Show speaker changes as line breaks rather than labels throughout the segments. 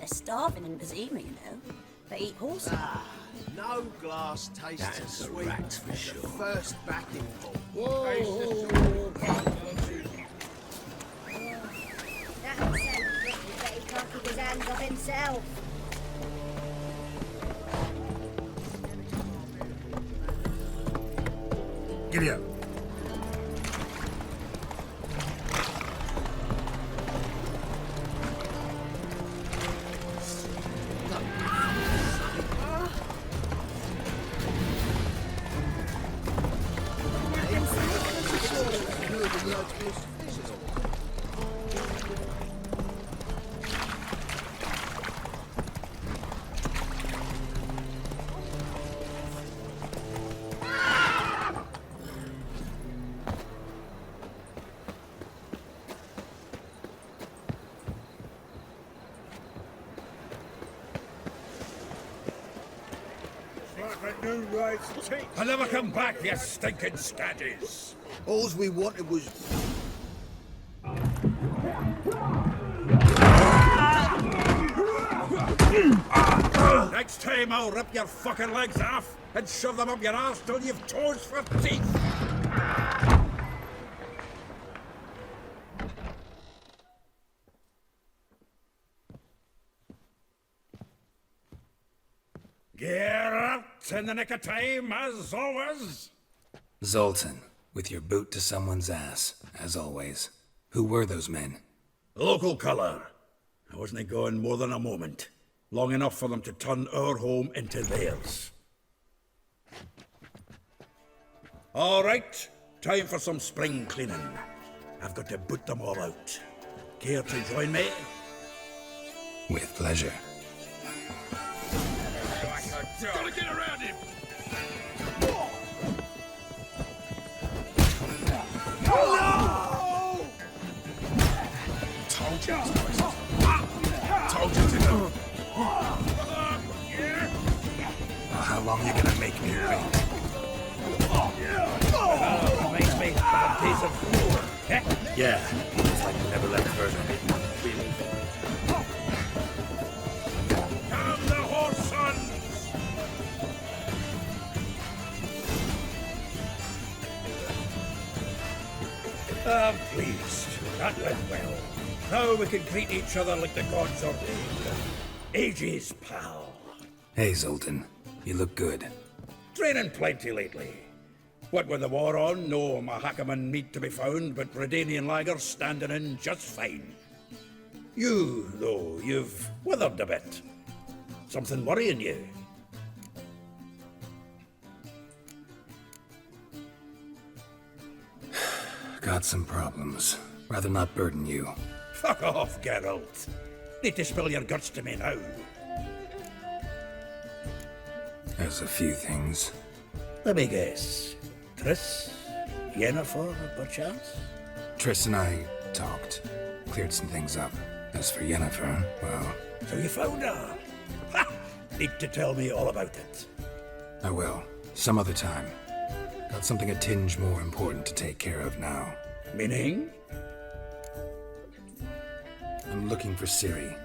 They're starving in Bazima, you know. They eat horses.
No glass tastes
That
as
is a
sweet
rat
as
for
the
sure.
first backing pull.
That's so wicked that he can't keep his hands off himself.
Giddy up.
I'll never come back, you stinking scaddies!
All we wanted was...
Next time I'll rip your fucking legs off and shove them up your arse till you've toes for teeth! Get out in the nick of time, as always!
Zoltan, with your boot to someone's ass, as always. Who were those men?
Local colour. I wasn't going more than a moment. Long enough for them to turn our home into theirs. All right, time for some spring cleaning. I've got to boot them all out. Care to join me?
With pleasure.
Gotta get around him!
Told you. Told you to do. Now, how long you gonna make me wait?
Reminds me of a piece of floor. Eh?
Yeah, it's like you never left further. Really.
Come the horse sons! I'm pleased. That went well. Now we can greet each other like the gods ordained. Ages, pal.
Hey, Zoltan. You look good.
Training plenty lately. What with the war on, no Mahakaman meat to be found, but Redanian lagers standing in just fine. You, though, you've withered a bit. Something worrying you?
Got some problems. Rather not burden you.
Fuck off, Geralt. Need to spill your guts to me now.
There's a few things.
Let me guess. Triss? Yennefer, perchance?
Triss and I talked. Cleared some things up. As for Yennefer, well,
So you found her? Ha! Need to tell me all about it.
I will. Some other time. Got something a tinge more important to take care of now.
Meaning?
I'm looking for Ciri.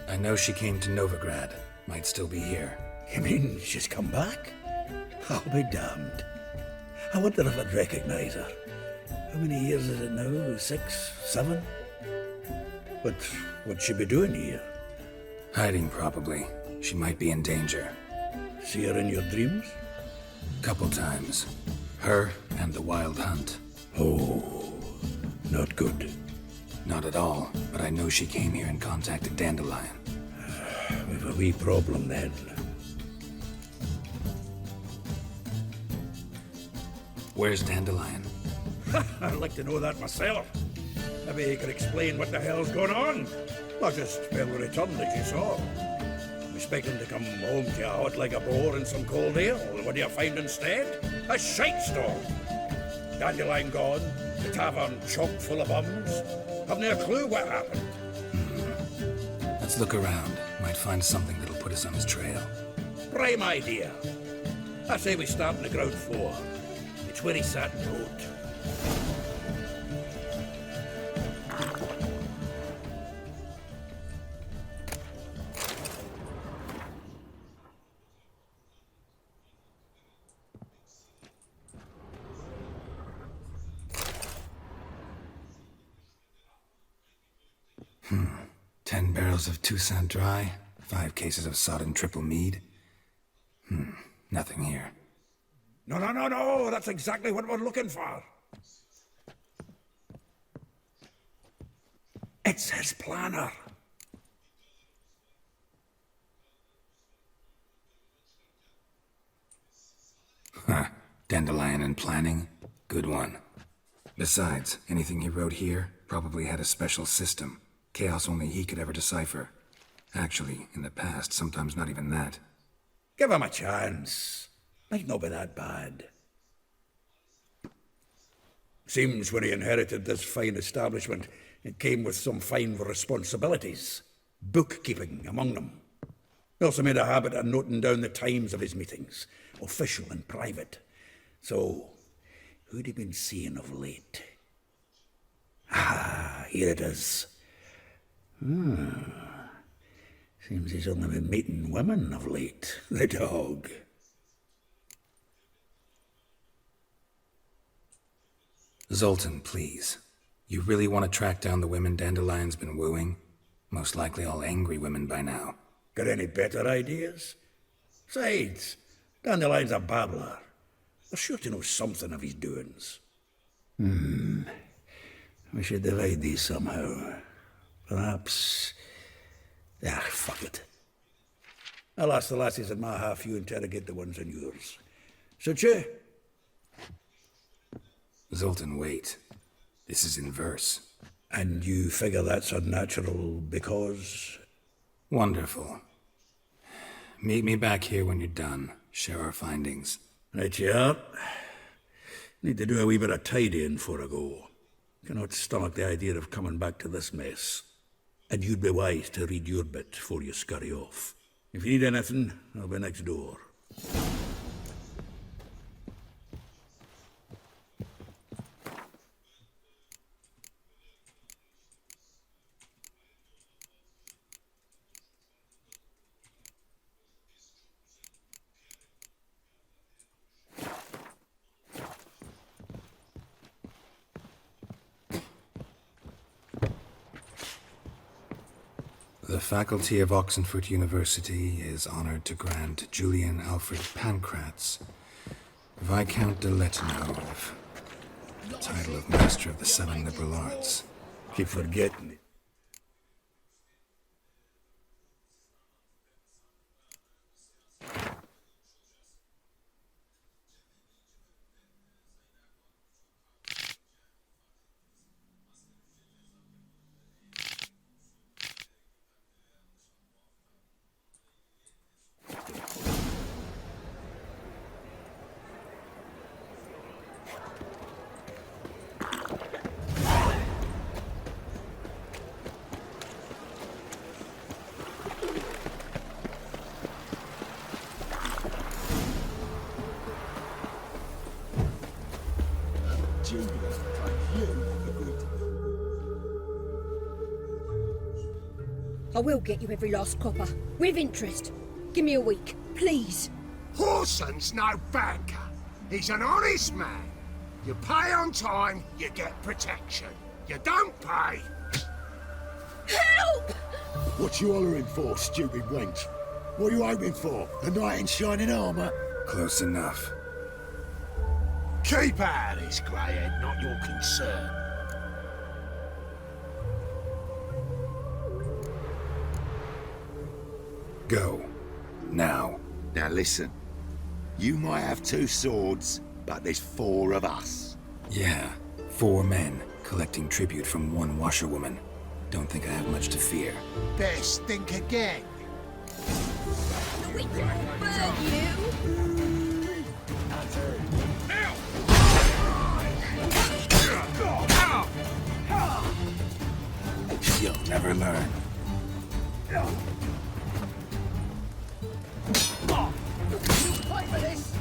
I know she came to Novigrad. Might still be here.
You mean she's come back? I'll be damned. I wonder if I'd recognize her. How many years is it now? 6, 7? But what'd she be doing here?
Hiding, probably. She might be in danger.
See her in your dreams?
Couple times. Her and the Wild Hunt.
Oh, not good.
Not at all, but I know she came here and contacted Dandelion.
We've a wee problem then.
Where's Dandelion?
I'd like to know that myself. Maybe you could explain what the hell's going on. Not just well returned as you saw. Expecting to come home to you hot like a boar in some cold ale. What do you find instead? A shite storm. Dandelion gone, the tavern chock full of bums. Haven't a clue what happened.
Let's look around. Might find something that'll put us on his trail.
Prime idea. I say we start on the ground floor. It's where he sat and wrote.
10 barrels of Toussaint Dry, 5 cases of sodden triple mead. Nothing here.
No, that's exactly what we're looking for. It's his planner.
Dandelion and planning? Good one. Besides, anything he wrote here probably had a special system. Chaos only he could ever decipher. Actually, in the past, sometimes not even that.
Give him a chance. Might not be that bad. Seems when he inherited this fine establishment, it came with some fine responsibilities. Bookkeeping among them. He also made a habit of noting down the times of his meetings, official and private. So, who'd he been seeing of late? Here it is. Seems he's only been meeting women of late, the dog.
Zoltan, please. You really want to track down the women Dandelion's been wooing? Most likely all angry women by now.
Got any better ideas? Besides, Dandelion's a babbler. They're sure to know something of his doings. We should divide these somehow. Perhaps... fuck it. I'll ask the lassies in my half, you interrogate the ones in yours. Suit you?
Zoltan, wait. This is in verse.
And you figure that's unnatural because...
Wonderful. Meet me back here when you're done. Share our findings.
Right you are. Need to do a wee bit of tidying before I go. Cannot stomach the idea of coming back to this mess. And you'd be wise to read your bit before you scurry off. If you need anything, I'll be next door.
The faculty of Oxenford University is honored to grant Julian Alfred Pancratz, Viscount de Lettenove, the title of Master of the Seven Liberal Arts.
Keep forgetting it.
I will get you every last copper, with interest. Give me a week, please.
Horson's no banker. He's an honest man. You pay on time, you get protection. You don't pay.
Help!
What you hollering for, stupid wench? What are you hoping for? A knight in shining armour?
Close enough.
Keep out of this, greyhead, not your concern.
Go. Now.
Now listen. You might have 2 swords, but there's 4 of us.
Yeah, 4 men collecting tribute from 1 washerwoman. Don't think I have much to fear.
Best think again.
We can burn you!
You'll never learn.
Fight for this!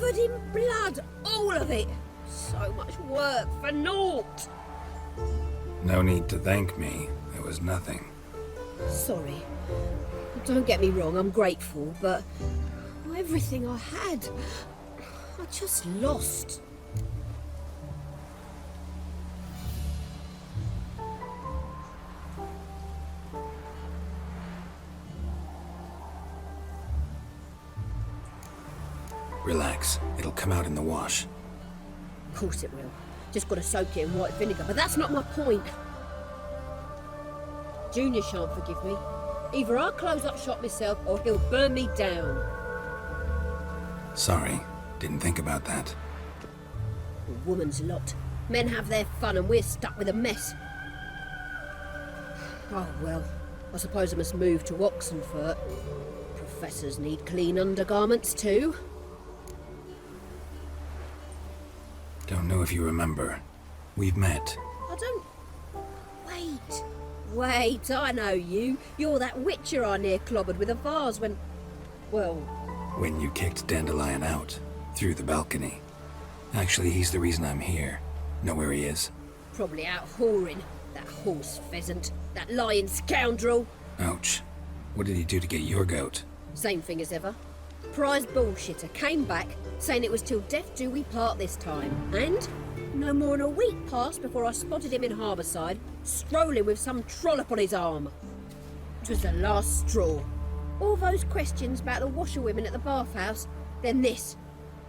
Covered in blood, all of it. So much work for naught.
No need to thank me. It was nothing.
Sorry. Don't get me wrong, I'm grateful, but everything I had, I just lost.
Relax. It'll come out in the wash.
Of course it will. Just got to soak it in white vinegar, but that's not my point. Junior shan't forgive me. Either I'll close up shop myself or he'll burn me down.
Sorry. Didn't think about that.
A woman's lot. Men have their fun and we're stuck with a mess. Oh well, I suppose I must move to Oxenfurt. Professors need clean undergarments too.
Don't know if you remember. We've met.
I don't... Wait, I know you. You're that witcher I near clobbered with a vase when... Well...
When you kicked Dandelion out. Through the balcony. Actually, he's the reason I'm here. Know where he is?
Probably out whoring. That horse pheasant. That lying scoundrel.
Ouch. What did he do to get your goat?
Same thing as ever. Prize bullshitter came back, saying it was till death do we part this time. And no more than a week passed before I spotted him in Harbourside, strolling with some trollop on his arm. It was the last straw. All those questions about the washerwomen at the bathhouse, then this.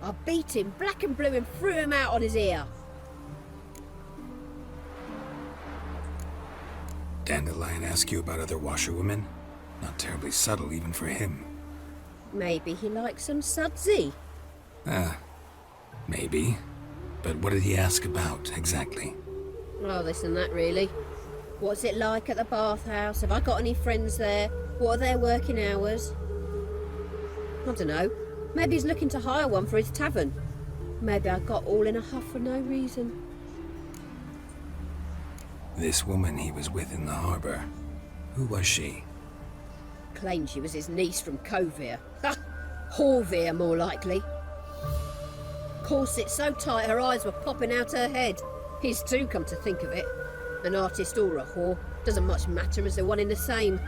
I beat him black and blue and threw him out on his ear.
Dandelion ask you about other washerwomen? Not terribly subtle even for him.
Maybe he likes some sudsy.
Maybe. But what did he ask about, exactly?
Oh, this and that, really. What's it like at the bathhouse? Have I got any friends there? What are their working hours? I don't know. Maybe he's looking to hire one for his tavern. Maybe I got all in a huff for no reason.
This woman he was with in the harbour. Who was she?
Claimed she was his niece from Kovir. Ha! Horvir, more likely. Corset so tight her eyes were popping out her head. His too, come to think of it. An artist or a whore. Doesn't much matter as they're one in the same.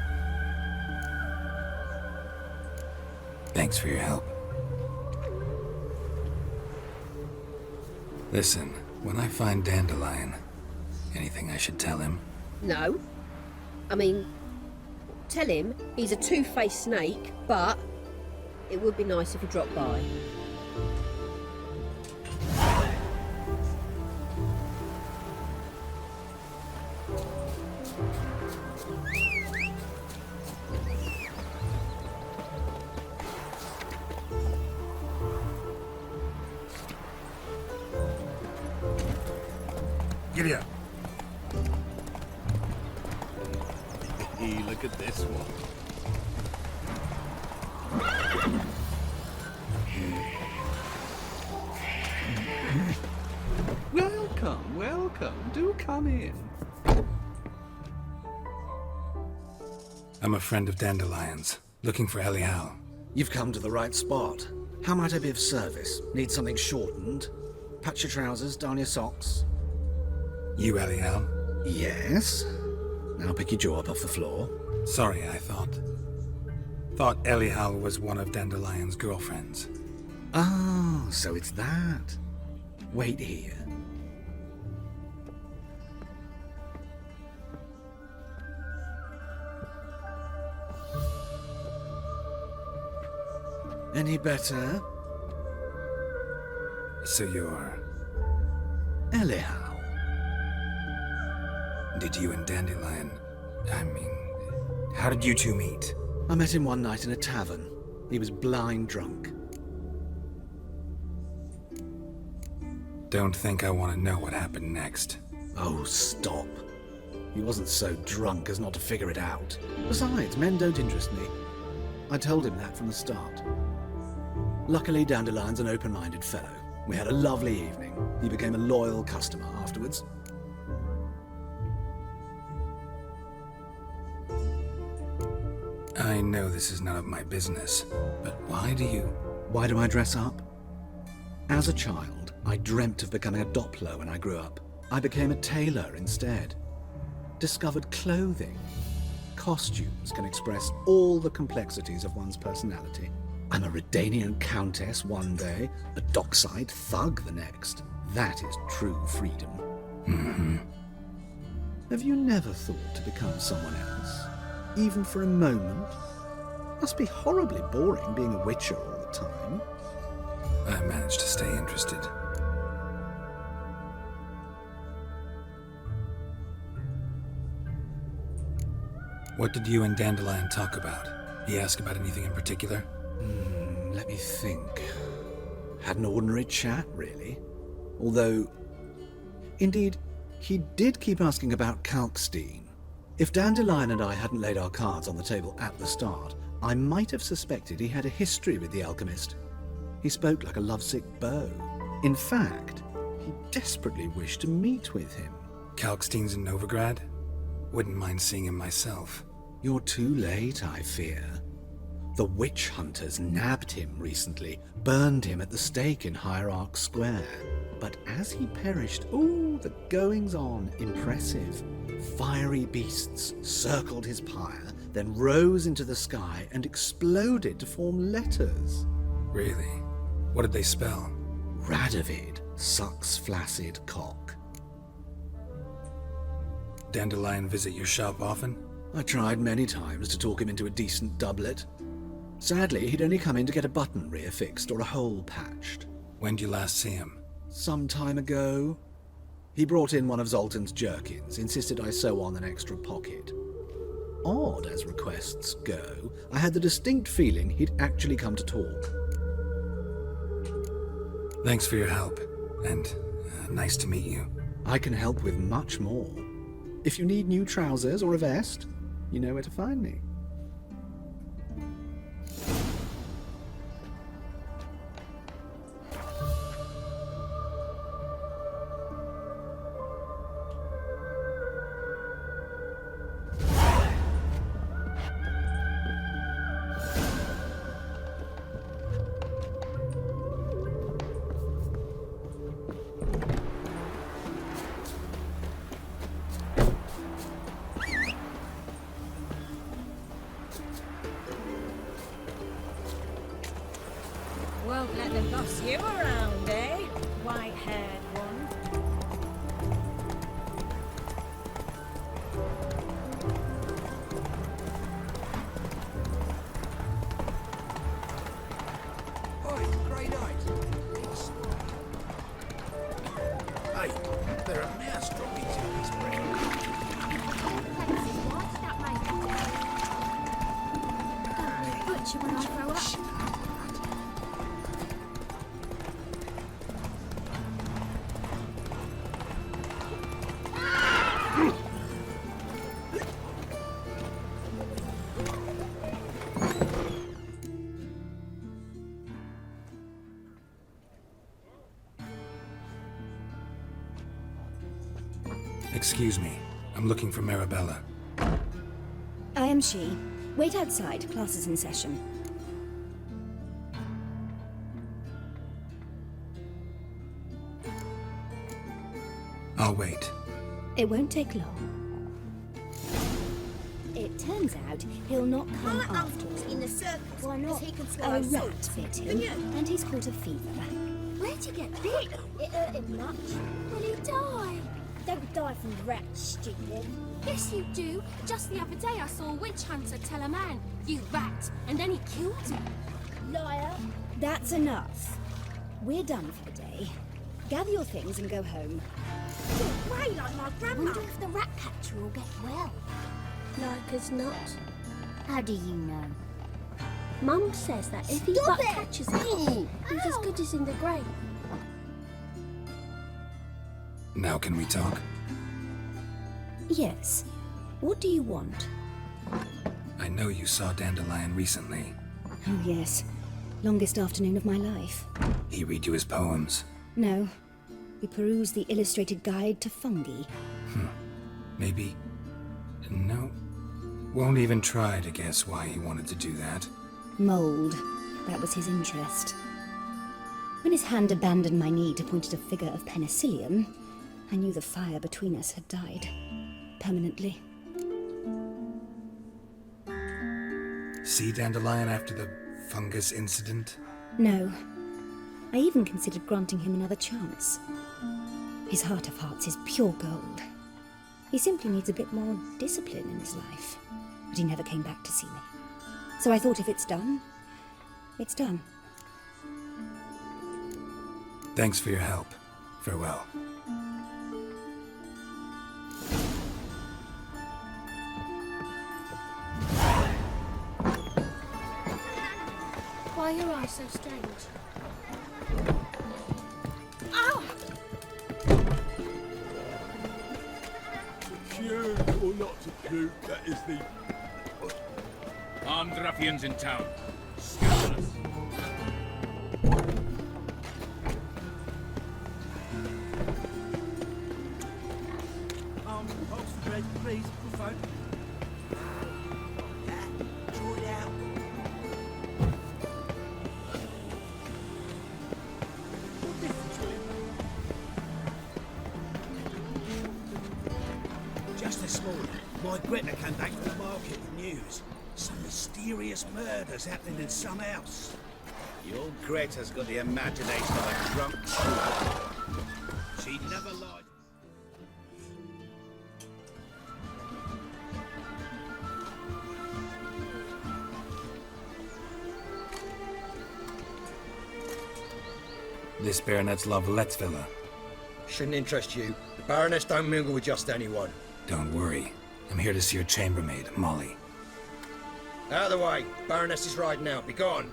Thanks for your help. Listen, when I find Dandelion, anything I should tell him?
No. I mean, tell him he's a two-faced snake, but it would be nice if he dropped by.
Giddy up.
Hey, look at this one.
Welcome, welcome. Do come in.
I'm a friend of Dandelion's, looking for Elial.
You've come to the right spot. How might I be of service? Need something shortened? Patch your trousers, darn your socks.
You Elial?
Yes. Now pick your jaw up off the floor.
Sorry, I thought Elial was one of Dandelion's girlfriends.
Oh, so it's that. Wait here. Any better?
So you're...
Elial.
Did you and Dandelion... how did you two meet?
I met him one night in a tavern. He was blind drunk.
Don't think I want to know what happened next.
Oh, stop. He wasn't so drunk as not to figure it out. Besides, men don't interest me. I told him that from the start. Luckily, Dandelion's an open-minded fellow. We had a lovely evening. He became a loyal customer afterwards.
I know this is none of my business, but why do you...
Why do I dress up? As a child, I dreamt of becoming a Doppler when I grew up. I became a tailor instead. Discovered clothing. Costumes can express all the complexities of one's personality. I'm a Redanian countess one day, a dockside thug the next. That is true freedom.
Mm-hmm.
Have you never thought to become someone else? Even for a moment? Must be horribly boring being a witcher all the time.
I managed to stay interested. What did you and Dandelion talk about? He asked about anything in particular?
Let me think. Had an ordinary chat, really. Although, indeed, he did keep asking about Kalkstein. If Dandelion and I hadn't laid our cards on the table at the start, I might have suspected he had a history with the alchemist. He spoke like a lovesick beau. In fact, he desperately wished to meet with him.
Kalkstein's in Novigrad? Wouldn't mind seeing him myself.
You're too late, I fear. The witch hunters nabbed him recently, burned him at the stake in Hierarch Square. But as he perished, the goings-on, impressive. Fiery beasts circled his pyre, then rose into the sky and exploded to form letters.
Really? What did they spell?
Radovid sucks flaccid cock.
Dandelion visit your shop often?
I tried many times to talk him into a decent doublet. Sadly, he'd only come in to get a button reaffixed or a hole patched.
When did you last see him?
Some time ago. He brought in one of Zoltan's jerkins, insisted I sew on an extra pocket. Odd as requests go, I had the distinct feeling he'd actually come to talk.
Thanks for your help, and nice to meet you.
I can help with much more. If you need new trousers or a vest, you know where to find me.
Won't let them boss you around, eh? White-haired one.
Oi, grey night. Hey, there are mouse droppings in this bread.
Butcher when I grow up.
Excuse me. I'm looking for Marabella.
I am she. Wait outside. Class is in session.
I'll wait.
It won't take long. It turns out he'll not come
My
after
uncle's in the circus.
Why
because
not?
he can
A
swallow
rat
salt.
bit
And
him, and he's caught a fever.
Where'd you get bit? It hurt him much. Will he die?
Don't die from rats, stupid.
Yes, you do. Just the other day I saw a witch hunter tell a man, "You rat," and then he killed him.
Liar. That's enough. We're done for the day. Gather your things and go home.
You're way like my
I
grandma.
wonder if the rat catcher will get well.
Like as not.
How do you know?
Mum says that if he
Stop
but
it!
catches it, he's as good as in the grave.
Now can we talk?
Yes. What do you want?
I know you saw Dandelion recently.
Oh, yes. Longest afternoon of my life.
He read you his poems.
No. We perused the illustrated guide to fungi.
Maybe... No. Won't even try to guess why he wanted to do that.
Mold. That was his interest. When his hand abandoned my knee to point at a figure of penicillium, I knew the fire between us had died. Permanently.
See Dandelion after the fungus incident?
No. I even considered granting him another chance. His heart of hearts is pure gold. He simply needs a bit more discipline in his life. But he never came back to see me. So I thought if it's done, it's done.
Thanks for your help. Farewell.
Why are your eyes so strange?
Shoot or not to shoot, that is the...
Armed ruffians in town. Scandalous.
Oxford Red, please, the phone. Draw it out. What difference will it make? Just this morning, my Greta came back from the market with news. Some mysterious murders happening in some house.
Your Greta's got the imagination of a drunk fool. She never lied.
This Baronet's Lavallette's villa.
Shouldn't interest you. The Baroness don't mingle with just anyone.
Don't worry. I'm here to see your chambermaid, Molly.
Out of the way. Baroness is riding out. Be gone.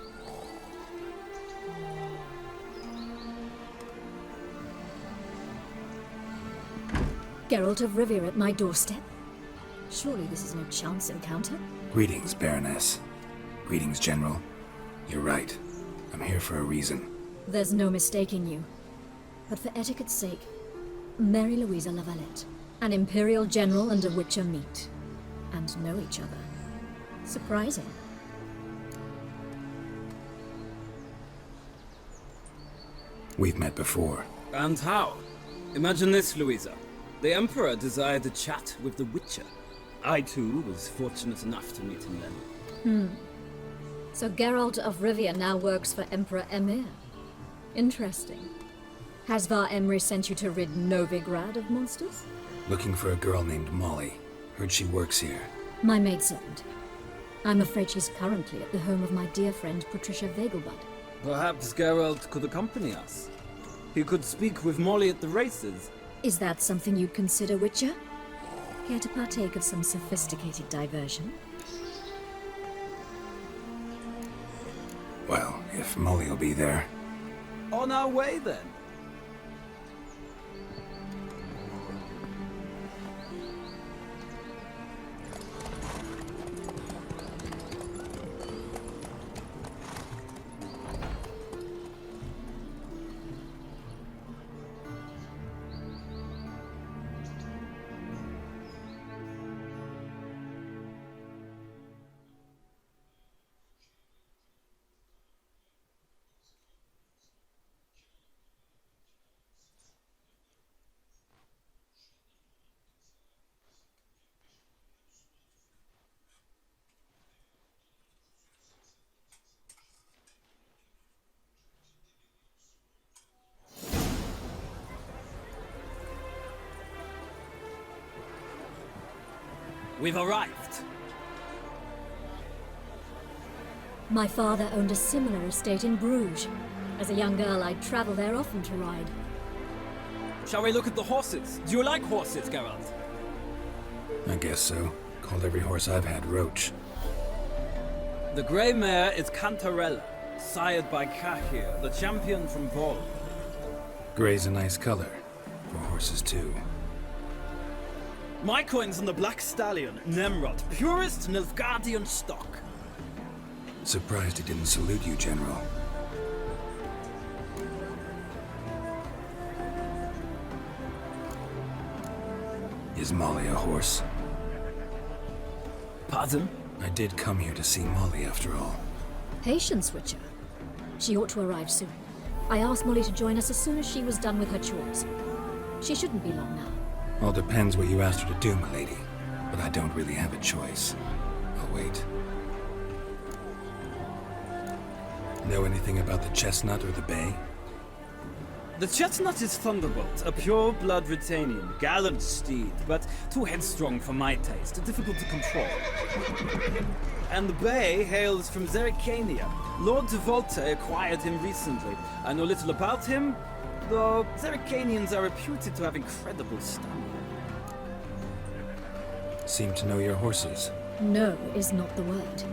Geralt of Rivia at my doorstep? Surely this is no chance encounter?
Greetings, Baroness. Greetings, General. You're right. I'm here for a reason.
There's no mistaking you. But for etiquette's sake, Mary Louisa Lavalette, an Imperial General and a Witcher meet, and know each other. Surprising.
We've met before.
And how? Imagine this, Louisa. The Emperor desired a chat with the Witcher. I, too, was fortunate enough to meet him then.
So Geralt of Rivia now works for Emperor Emir. Interesting. Has Var Emry sent you to rid Novigrad of monsters?
Looking for a girl named Molly. Heard she works here.
My maidservant. I'm afraid she's currently at the home of my dear friend Patricia Vegelbud.
Perhaps Geralt could accompany us. He could speak with Molly at the races.
Is that something you'd consider, Witcher? Care to partake of some sophisticated diversion?
Well, if Molly will be there.
On our way, then. We've arrived.
My father owned a similar estate in Bruges. As a young girl, I'd travel there often to ride.
Shall we look at the horses? Do you like horses, Geralt?
I guess so. Called every horse I've had Roach.
The grey mare is Cantarella, sired by Cahir, the champion from Vol.
Grey's a nice color. For horses, too.
My coin's on the black stallion, Nemrod, purest Nilfgaardian stock.
Surprised he didn't salute you, General. Is Molly a horse?
Pardon?
I did come here to see Molly, after all.
Patience, Witcher. She ought to arrive soon. I asked Molly to join us as soon as she was done with her chores. She shouldn't be long now.
All depends what you asked her to do, my lady. But I don't really have a choice. I'll wait. Know anything about the chestnut or the bay?
The chestnut is Thunderbolt, a pure-blood Britannian, gallant steed, but too headstrong for my taste, difficult to control. And the bay hails from Zerrikania. Lord de Volta acquired him recently. I know little about him, though Zerrikanians are reputed to have incredible stamina.
Seem to know your horses.
No is not the word.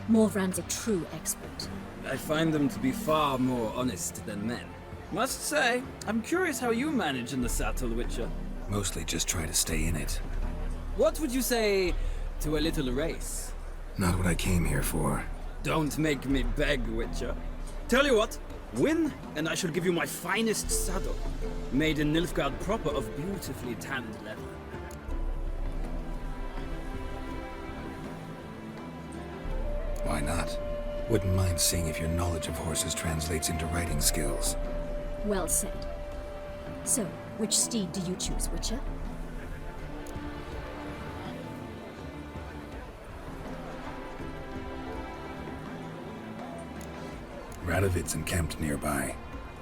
Morvran's a true expert.
I find them to be far more honest than men. Must say, I'm curious how you manage in the saddle, Witcher.
Mostly just try to stay in it.
What would you say to a little race?
Not what I came here for.
Don't make me beg, Witcher. Tell you what, win, and I shall give you my finest saddle, made in Nilfgaard proper of beautifully tanned leather.
Why not? Wouldn't mind seeing if your knowledge of horses translates into riding skills.
Well said. So, which steed do you choose, Witcher?
Radovid's encamped nearby.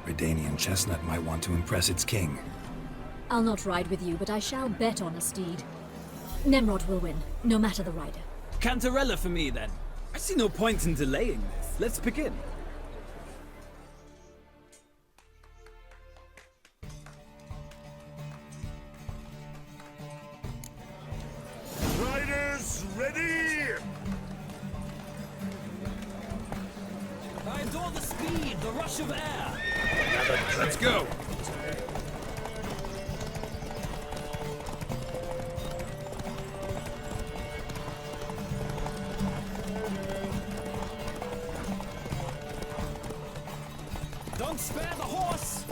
Redanian chestnut might want to impress its king.
I'll not ride with you, but I shall bet on a steed. Nemrod will win, no matter the rider.
Cantarella for me, then. I see no point in delaying this. Let's begin.
Riders, ready!
I adore the speed, the rush of air.
Let's go.
Don't spare the horse!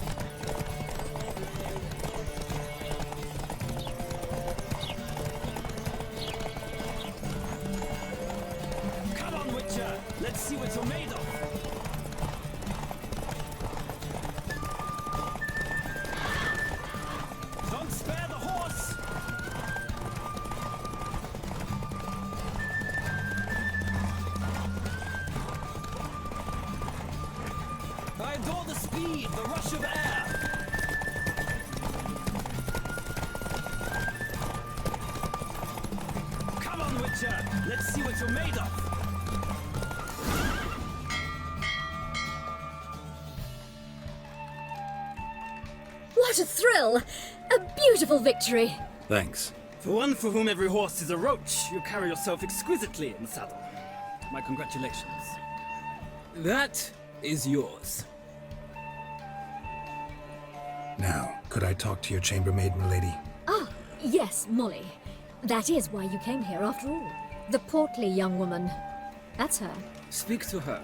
Come on, Witcher! Let's see what you're made of! Don't spare the horse! I adore the speed, the rush of air! Come on, Witcher! Let's see what you're made of!
What a thrill! A beautiful victory!
Thanks.
For one for whom every horse is a roach, you carry yourself exquisitely in the saddle. My congratulations. That is yours.
Now, could I talk to your chambermaid, milady?
Ah, yes, Molly. That is why you came here after all. The portly young woman. That's her.
Speak to her.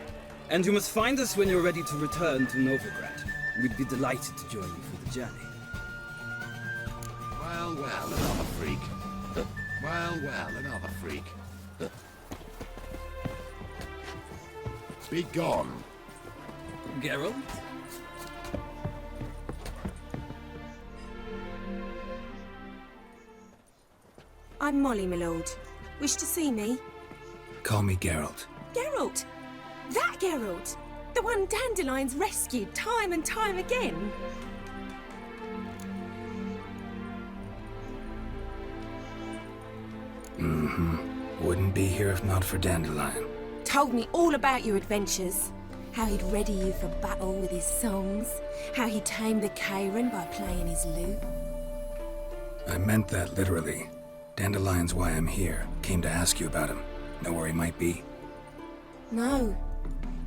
And you must find us when you're ready to return to Novigrad. We'd be delighted to join you for the journey.
Well, well, another freak. Well, well, another freak. Be gone.
Geralt?
I'm Molly, my lord. Wish to see me?
Call me Geralt.
Geralt! That Geralt! The one Dandelion's rescued time and time again!
Mm-hmm. Wouldn't be here if not for Dandelion.
Told me all about your adventures. How he'd ready you for battle with his songs. How he tamed the Karen by playing his lute.
I meant that literally. Dandelion's why I'm here. Came to ask you about him. Know where he might be?
No.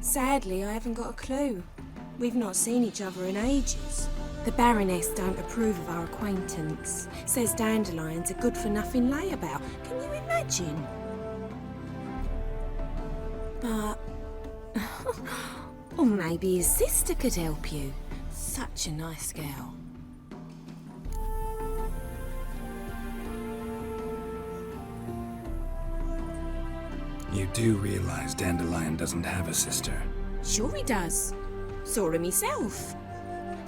Sadly, I haven't got a clue. We've not seen each other in ages. The Baroness don't approve of our acquaintance. Says Dandelion's a good-for-nothing layabout. Can you imagine? But... or maybe his sister could help you. Such a nice girl.
You do realize Dandelion doesn't have a sister?
Sure he does. Saw her myself.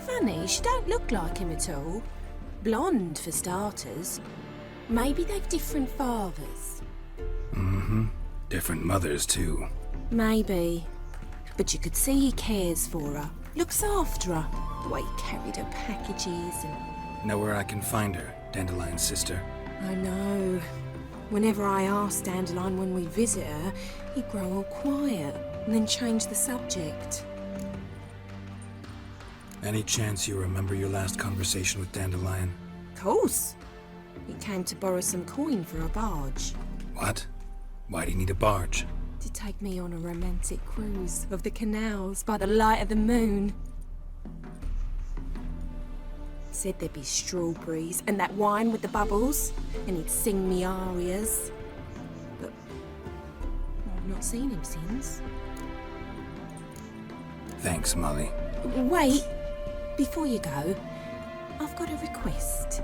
Funny, she don't look like him at all. Blonde, for starters. Maybe they've different fathers.
Mm-hmm. Different mothers, too.
Maybe. But you could see he cares for her. Looks after her. The way he carried her packages and...
Know where I can find her, Dandelion's sister?
I know. Whenever I ask Dandelion when we visit her, he'd grow all quiet and then change the subject.
Any chance you remember your last conversation with Dandelion?
Course. He came to borrow some coin for a barge.
What? Why do you need a barge?
To take me on a romantic cruise of the canals by the light of the moon. Said there'd be strawberries and that wine with the bubbles, and he'd sing me arias. But I've not seen him since.
Thanks, Molly.
Wait, before you go, I've got a request.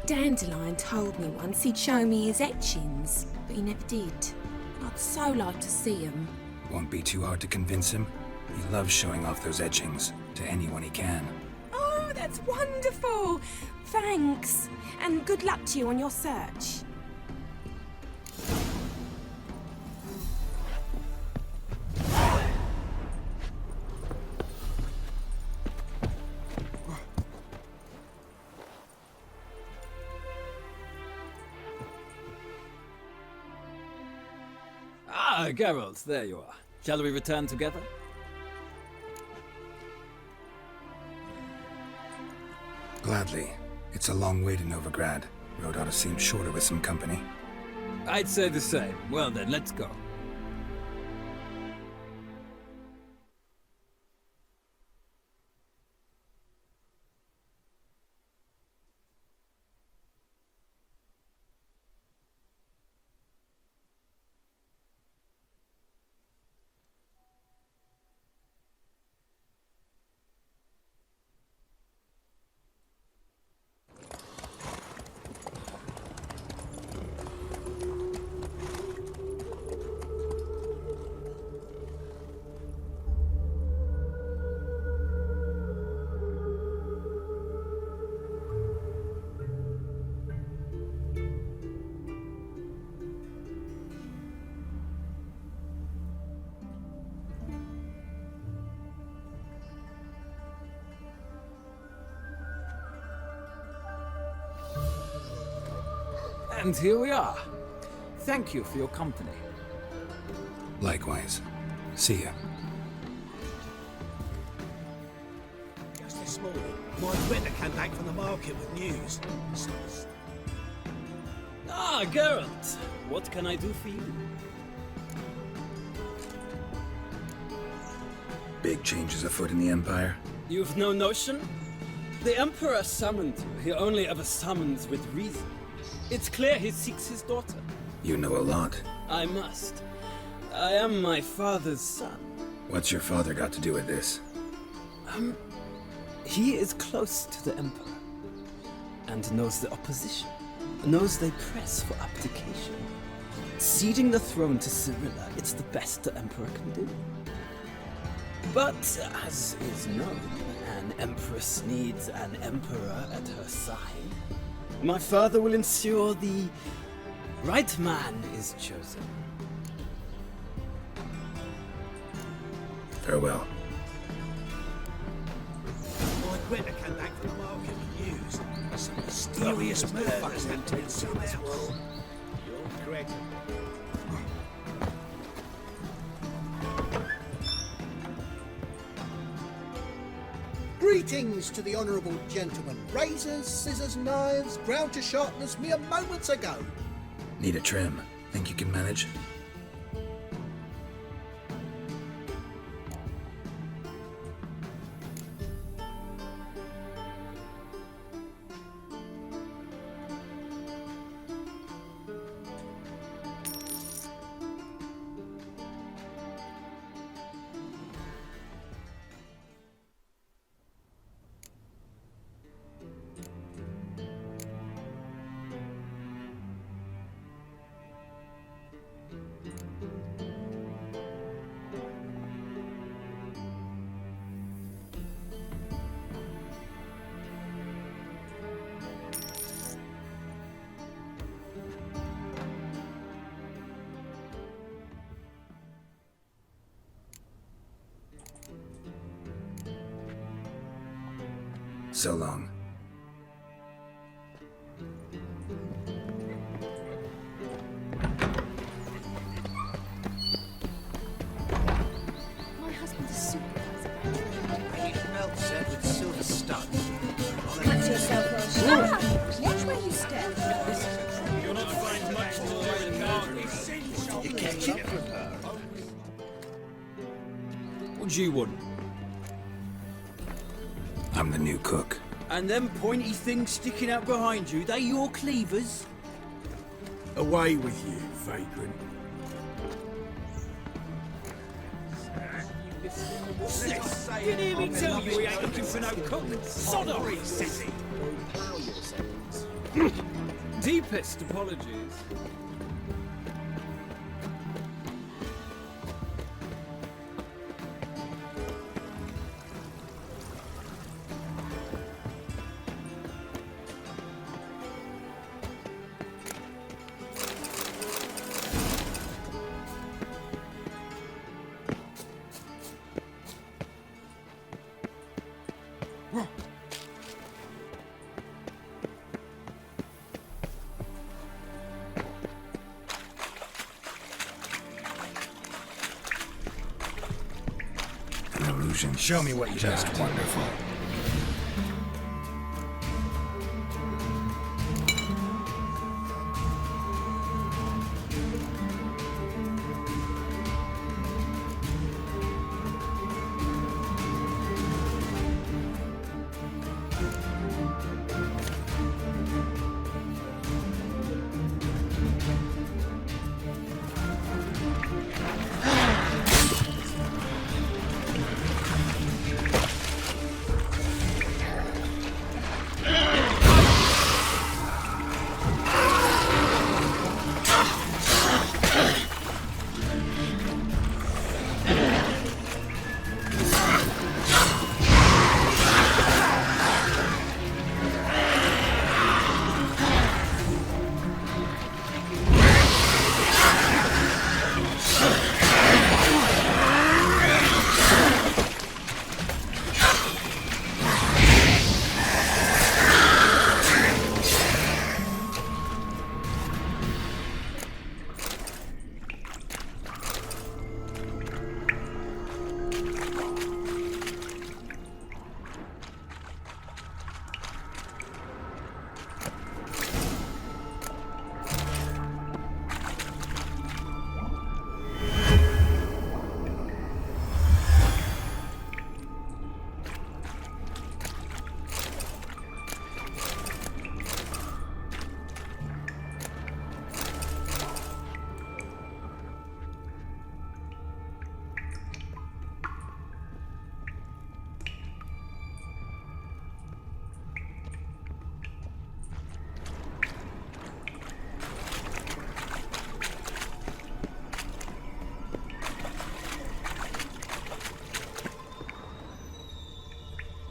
Dandelion told me once he'd show me his etchings, but he never did. I'd so like to see them.
Won't be too hard to convince him. He loves showing off those etchings to anyone he can.
Oh, that's wonderful! Thanks, and good luck to you on your search.
Ah, Geralt, there you are. Shall we return together?
Gladly. It's a long way to Novigrad. Road ought to seem shorter with some company.
I'd say the same. Well then, let's go. And here we are. Thank you for your company.
Likewise. See ya.
Just this morning, my Greta came back from the market with news.
Ah, Geralt. What can I do for you?
Big changes afoot in the Empire.
You've no notion? The Emperor summoned you. He only ever summons with reason. It's clear he seeks his daughter.
You know a lot.
I must. I am my father's son.
What's your father got to do with this?
He is close to the Emperor. And knows the opposition. Knows they press for abdication. Ceding the throne to Cirilla, it's the best the Emperor can do. But, as is known, an Empress needs an Emperor at her side. My father will ensure the right man is chosen.
Farewell.
My Greta came back from the market with news. Some mysterious murders happened in some house. You're Greta.
Greetings to the honourable gentleman. Razors, scissors, knives, ground to sharpness mere moments ago.
Need a trim. Think you can manage? So long.
My husband's a supervisor.
Beige belt set with silver studs.
Catch yourself, Ross. Watch where you step.
You're not find much more than
You catch it?
What do you want?
I'm the new cook.
And them pointy things sticking out behind you, they your cleavers?
Away with you, vagrant.
Didn't hear me tell you we ain't looking for no cook. Sod off! Deepest apologies.
An illusion.
Show me what you
Just
got.
wonderful.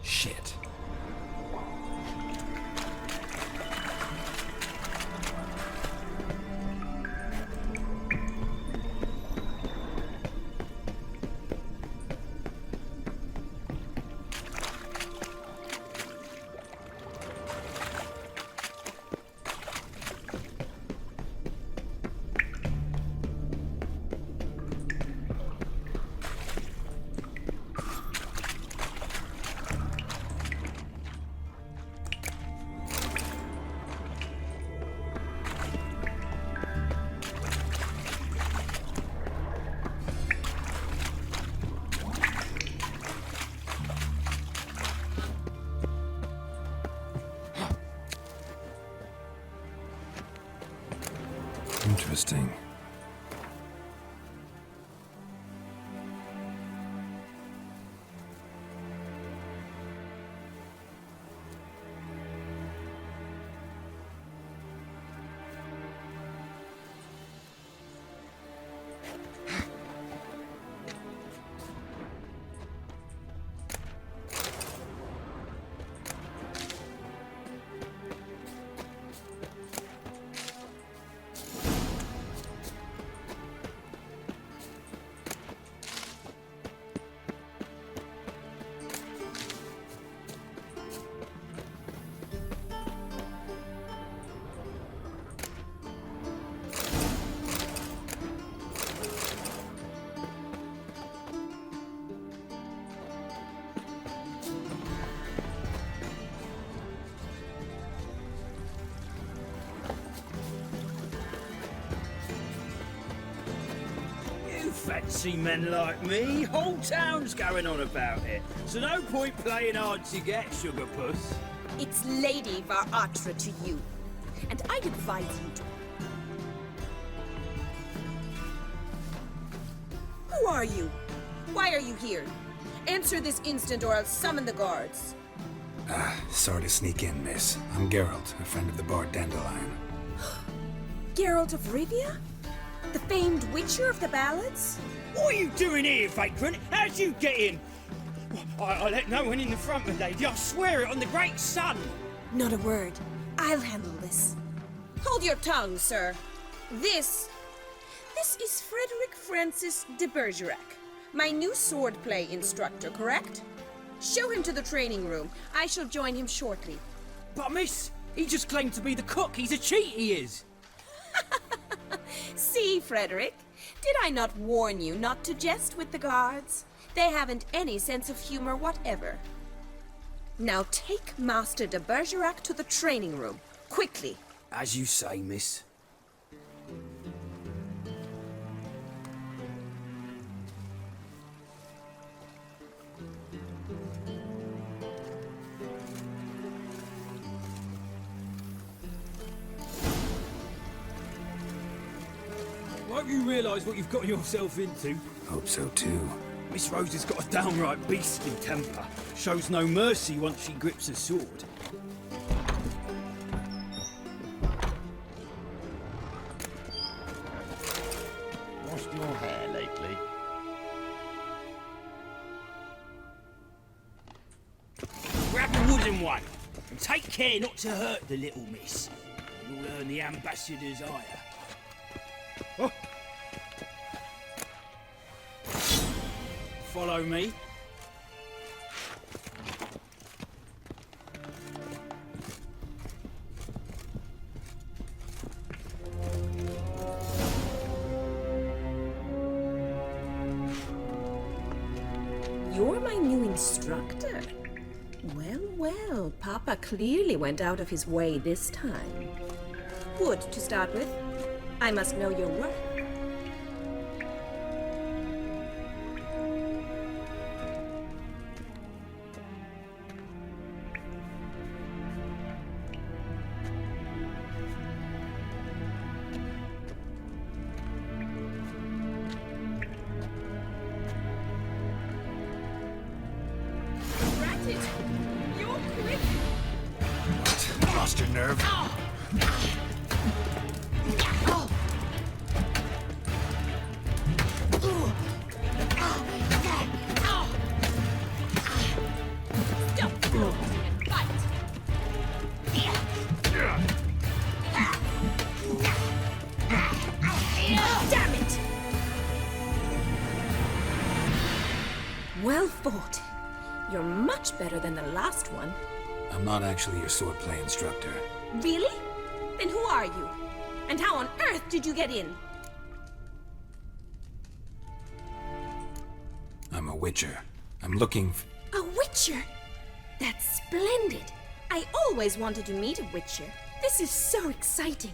Shit.
Interesting.
See men like me, whole town's going on about it. So no point playing hard to get, sugar puss.
It's Lady Attre to you, and I'd advise you to. Who are you? Why are you here? Answer this instant or I'll summon the guards.
Sorry to sneak in, miss. I'm Geralt, a friend of the bard Dandelion.
Geralt of Rivia? The famed witcher of the ballads?
What are you doing here, vagrant? How'd you get in? I let no one in the front, my lady. I swear it on the great sun.
Not a word. I'll handle this. Hold your tongue, sir. This is Frederick Francis de Bergerac, my new swordplay instructor, correct? Show him to the training room. I shall join him shortly.
But miss, he just claimed to be the cook. He's a cheat, he is.
See, Frederick, did I not warn you not to jest with the guards? They haven't any sense of humor whatever. Now take Master de Bergerac to the training room, quickly.
As you say, miss. Won't you realise what you've got yourself into?
Hope so too.
Miss Rose has got a downright beastly temper. Shows no mercy once she grips a sword.
Washed your hair lately?
Grab a wooden one, and take care not to hurt the little miss. You'll earn the ambassador's ire. Oh. Follow me.
You're my new instructor. Well, well, Papa clearly went out of his way this time. Wood, to start with. I must know your work. You're quick.
What? Lost your nerve?
Damn it! Well fought. You're much better than the last one.
I'm not actually your swordplay instructor.
Really? Then who are you? And how on earth did you get in?
I'm a witcher. I'm looking
A witcher? That's splendid. I always wanted to meet a witcher. This is so exciting.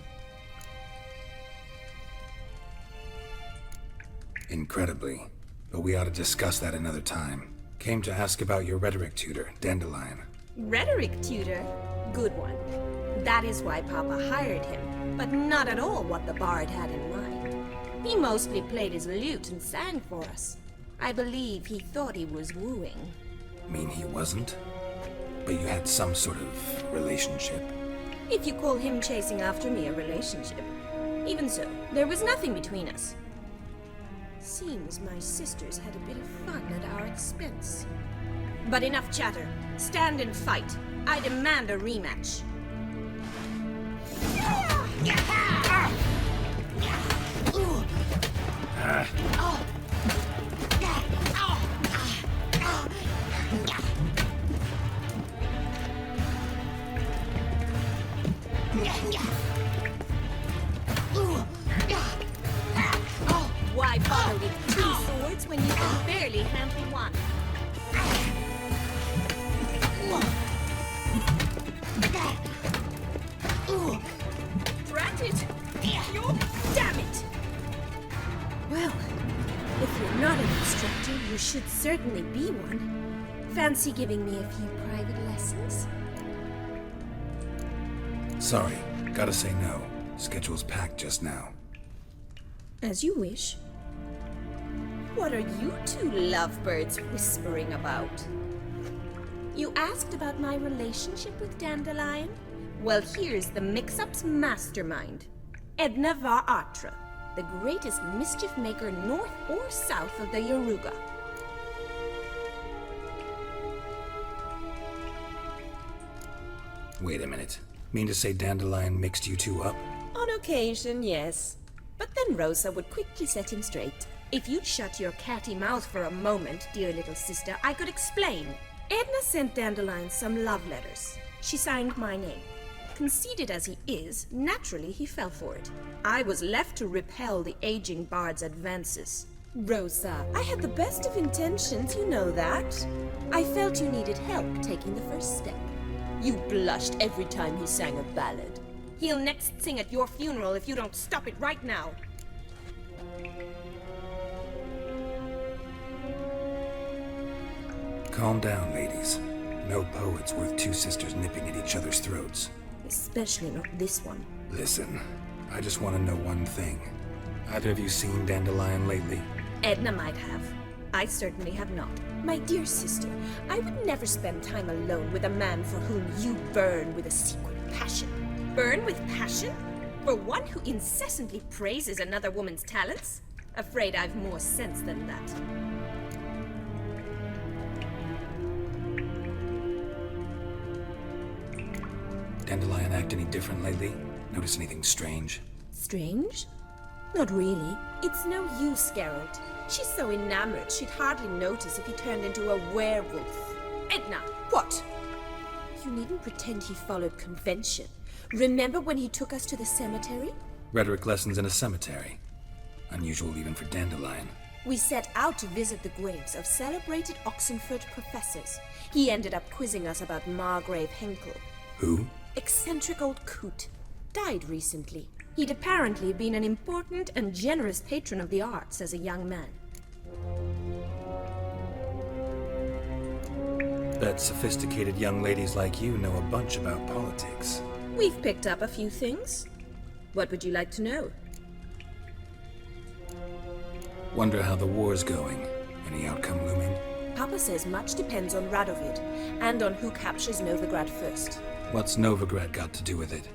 Incredibly. But we ought to discuss that another time. Came to ask about your rhetoric tutor, Dandelion.
Rhetoric tutor? Good one. That is why Papa hired him, but not at all what the bard had in mind. He mostly played his lute and sang for us. I believe he thought he was wooing.
Mean he wasn't? But you had some sort of relationship?
If you call him chasing after me a relationship. Even so, there was nothing between us. Seems my sisters had a bit of fun at our expense. But enough chatter. Stand and fight. I demand a rematch. Why bother with two swords when you can barely handle one? Drat it! Damn it! Well,
should certainly be one. Fancy giving me a few private lessons?
Sorry, gotta say no. Schedule's packed just now.
As you wish. What are you two lovebirds whispering about? You asked about my relationship with Dandelion? Well, here's the mix-up's mastermind. Edna var Attre, the greatest mischief maker north or south of the Yaruga.
Wait a minute. Mean to say Dandelion mixed you two up?
On occasion, yes. But then Rosa would quickly set him straight. If you'd shut your catty mouth for a moment, dear little sister, I could explain. Edna sent Dandelion some love letters. She signed my name. Conceited as he is, naturally he fell for it. I was left to repel the aging bard's advances. Rosa, I had the best of intentions, you know that. I felt you needed help taking the first step. You blushed every time he sang a ballad. He'll next sing at your funeral if you don't stop it right now.
Calm down, ladies. No poet's worth two sisters nipping at each other's throats.
Especially not this one.
Listen, I just want to know one thing. Either of you seen Dandelion lately?
Edna might have. I certainly have not. My dear sister, I would never spend time alone with a man for whom you burn with a secret passion. Burn with passion? For one who incessantly praises another woman's talents? Afraid I've more sense than that.
Dandelion act any different lately? Notice anything strange?
Strange? Not really. It's no use, Geralt. She's so enamored she'd hardly notice if he turned into a werewolf. Edna, what? You needn't pretend he followed convention. Remember when he took us to the cemetery?
Rhetoric lessons in a cemetery. Unusual even for Dandelion.
We set out to visit the graves of celebrated Oxenford professors. He ended up quizzing us about Margrave Henkel.
Who?
Eccentric old coot. Died recently. He'd apparently been an important and generous patron of the arts as a young man.
Bet sophisticated young ladies like you know a bunch about politics.
We've picked up a few things. What would you like to know?
Wonder how the war's going. Any outcome looming?
Papa says much depends on Radovid, and on who captures Novigrad first.
What's Novigrad got to do with it?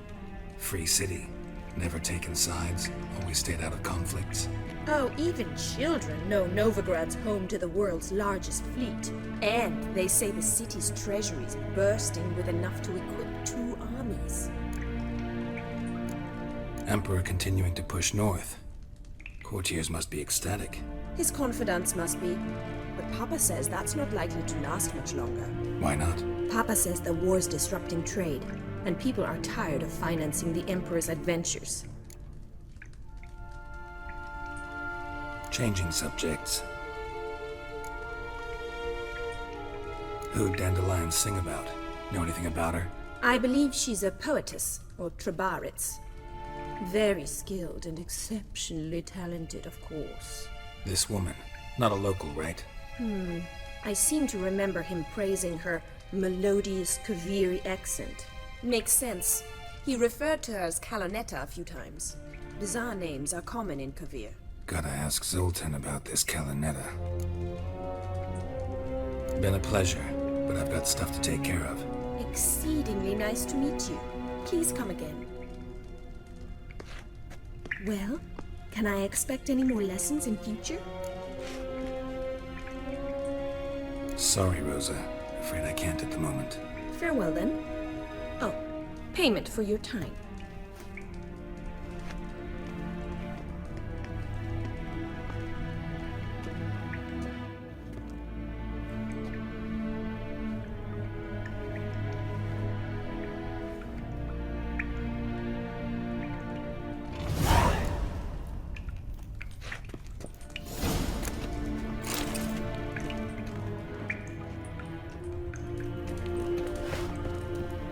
Free city. Never taken sides. Always stayed out of conflicts.
Oh, even children know Novigrad's home to the world's largest fleet. And they say the city's treasury's bursting with enough to equip 2 armies.
Emperor continuing to push north. Courtiers must be ecstatic.
His confidants must be. But Papa says that's not likely to last much longer.
Why not?
Papa says the war's disrupting trade, and people are tired of financing the Emperor's adventures.
Changing subjects. Who'd Dandelion sing about? Know anything about her?
I believe she's a poetess, or trabaritz. Very skilled and exceptionally talented, of course.
This woman. Not a local, right?
I seem to remember him praising her melodious Kaviri accent. Makes sense. He referred to her as Kalonetta a few times. Bizarre names are common in Kavir.
Gotta ask Zoltan about this Kalonetta. Been a pleasure, but I've got stuff to take care of.
Exceedingly nice to meet you. Please come again. Well, can I expect any more lessons in future?
Sorry, Rosa. Afraid I can't at the moment.
Farewell then. Oh, payment for your time.